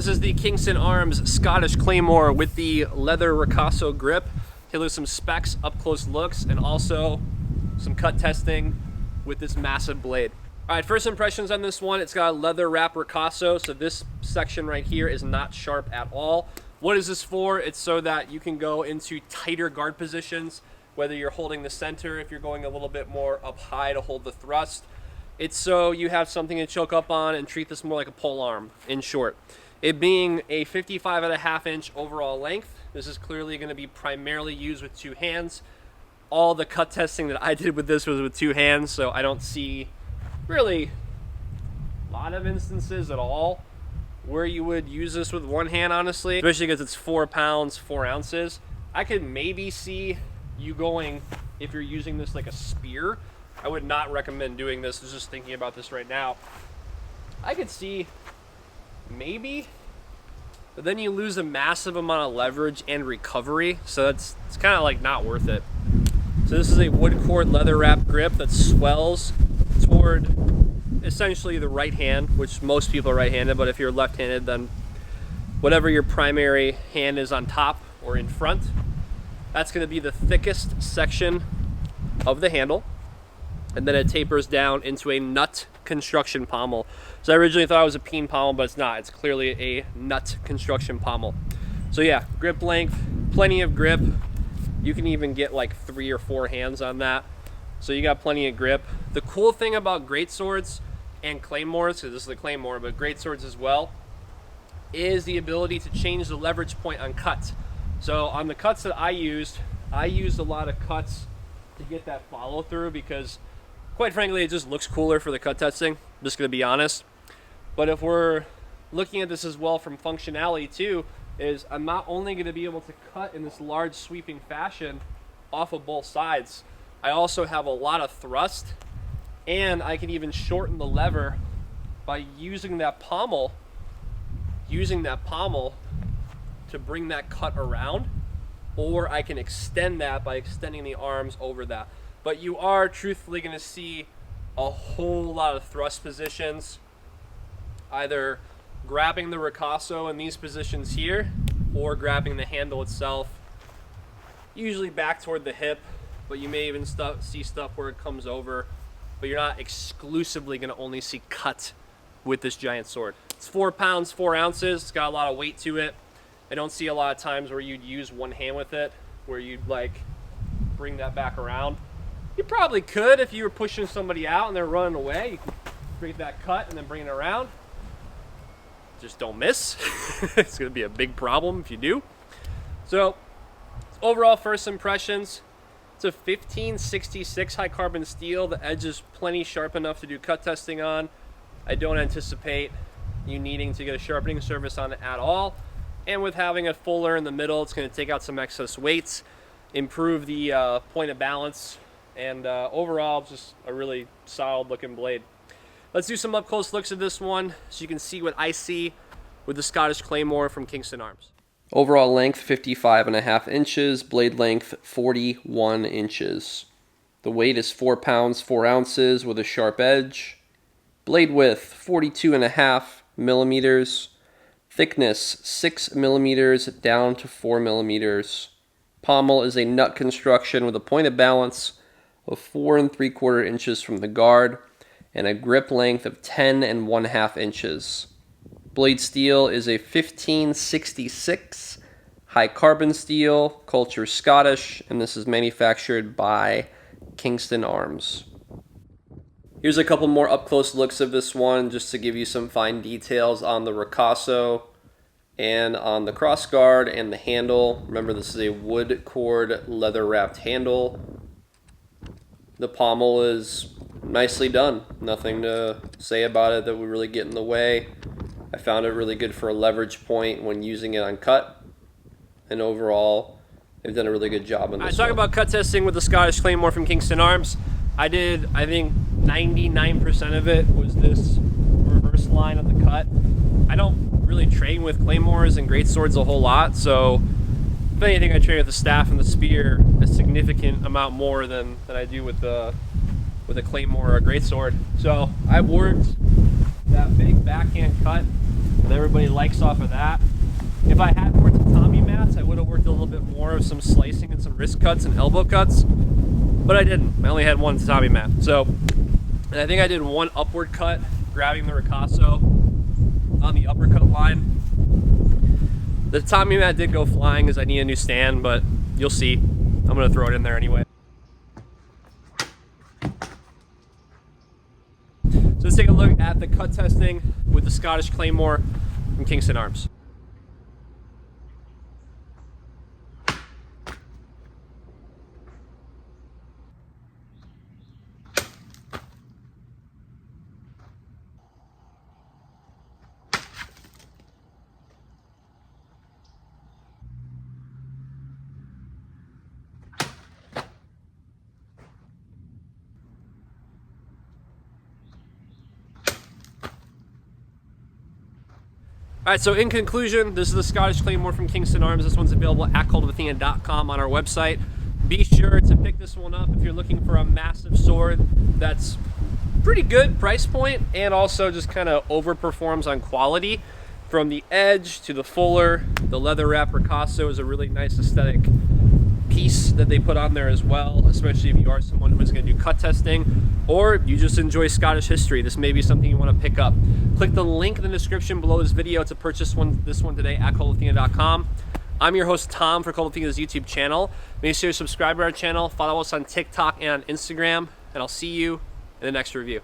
This is the Kingston Arms Scottish Claymore with the leather ricasso grip. Here are some specs, up close looks, and also some cut testing with this massive blade. All right, first impressions on this one, it's got a leather wrap ricasso, so this section right here is not sharp at all. What is this for? It's so that you can go into tighter guard positions, whether you're holding the center, if you're going a little bit more up high to hold the thrust. It's so you have something to choke up on and treat this more like a pole arm, in short. It being a 55.5-inch overall length, this is clearly going to be primarily used with two hands. All the cut testing that I did with this was with two hands, so I don't see really a lot of instances at all where you would use this with one hand, honestly, especially because it's 4 pounds, 4 ounces. I could maybe see you going, if you're using this like a spear, I would not recommend doing this. I was just thinking about this right now. I could see maybe, but then you lose a massive amount of leverage and recovery, so it's kind of like not worth it. So this is a wood cord leather wrap grip that swells toward essentially the right hand, which most people are right-handed, but if you're left-handed, then whatever your primary hand is on top or in front, that's going to be the thickest section of the handle, and then it tapers down into a nut construction pommel. So I originally thought it was a peen pommel, but it's not. It's clearly a nut construction pommel. So yeah, grip length, plenty of grip. You can even get like 3 or 4 hands on that. So you got plenty of grip. The cool thing about greatswords and claymores, because this is the claymore, but greatswords as well, is the ability to change the leverage point on cuts. So on the cuts that I used a lot of cuts to get that follow through because quite frankly, it just looks cooler for the cut testing. I'm just gonna be honest. But if we're looking at this as well from functionality too, is I'm not only gonna be able to cut in this large sweeping fashion off of both sides, I also have a lot of thrust, and I can even shorten the lever by using that pommel to bring that cut around, or I can extend that by extending the arms over that. But you are truthfully going to see a whole lot of thrust positions, either grabbing the ricasso in these positions here or grabbing the handle itself, usually back toward the hip, but you may even see stuff where it comes over, but you're not exclusively going to only see cut with this giant sword. It's 4 pounds, 4 ounces. It's got a lot of weight to it. I don't see a lot of times where you'd use one hand with it, where you'd like bring that back around. You probably could if you were pushing somebody out and they're running away. You can create that cut and then bring it around. Just don't miss. It's going to be a big problem if you do. So overall first impressions, it's a 1566 high carbon steel. The edge is plenty sharp enough to do cut testing on. I don't anticipate you needing to get a sharpening surface on it at all. And with having a fuller in the middle, it's going to take out some excess weights, improve the point of balance, and overall just a really solid looking blade. Let's do some up close looks of this one so you can see what I see with the Scottish Claymore from Kingston Arms. Overall length 55.5 inches, blade length 41 inches. The weight is 4 pounds 4 ounces with a sharp edge. Blade width 42.5 millimeters. Thickness 6 millimeters down to 4 millimeters. Pommel is a nut construction with a point of balance of 4 3/4 inches from the guard and a grip length of 10 1/2 inches. Blade steel is a 1566 high carbon steel, culture Scottish, and this is manufactured by Kingston Arms. Here's a couple more up close looks of this one just to give you some fine details on the ricasso and on the crossguard and the handle. Remember, this is a wood cord leather wrapped handle. The pommel is nicely done. Nothing to say about it that would really get in the way. I found it really good for a leverage point when using it on cut. And overall, they've done a really good job on this. Talk about cut testing with the Scottish Claymore from Kingston Arms. I think 99% of it was this reverse line of the cut. I don't really train with claymores and greatswords a whole lot, so if anything, I train with the staff and the spear a significant amount more than I do with a claymore or a greatsword. So I worked that big backhand cut and everybody likes off of that. If I had more tatami mats, I would have worked a little bit more of some slicing and some wrist cuts and elbow cuts, but I didn't. I only had one tatami mat. So, and I think I did one upward cut, grabbing the ricasso on the uppercut line. The tatami mat did go flying as I need a new stand, but you'll see. I'm gonna throw it in there anyway. So let's take a look at the cut testing with the Scottish Claymore from Kingston Arms. All right, so in conclusion, this is the Scottish Claymore from Kingston Arms. This one's available at cultofathena.com on our website. Be sure to pick this one up if you're looking for a massive sword that's pretty good price point and also just kind of overperforms on quality. From the edge to the fuller, the leather wrap ricasso is a really nice aesthetic piece that they put on there as well, especially if you are someone who's going to do cut testing or you just enjoy Scottish history. This may be something you want to pick up. Click the link in the description below this video to purchase this one today at cultofathena.com. I'm your host Tom for Kult of Athena's YouTube channel. Make sure you subscribe to our channel, follow us on TikTok and on Instagram, and I'll see you in the next review.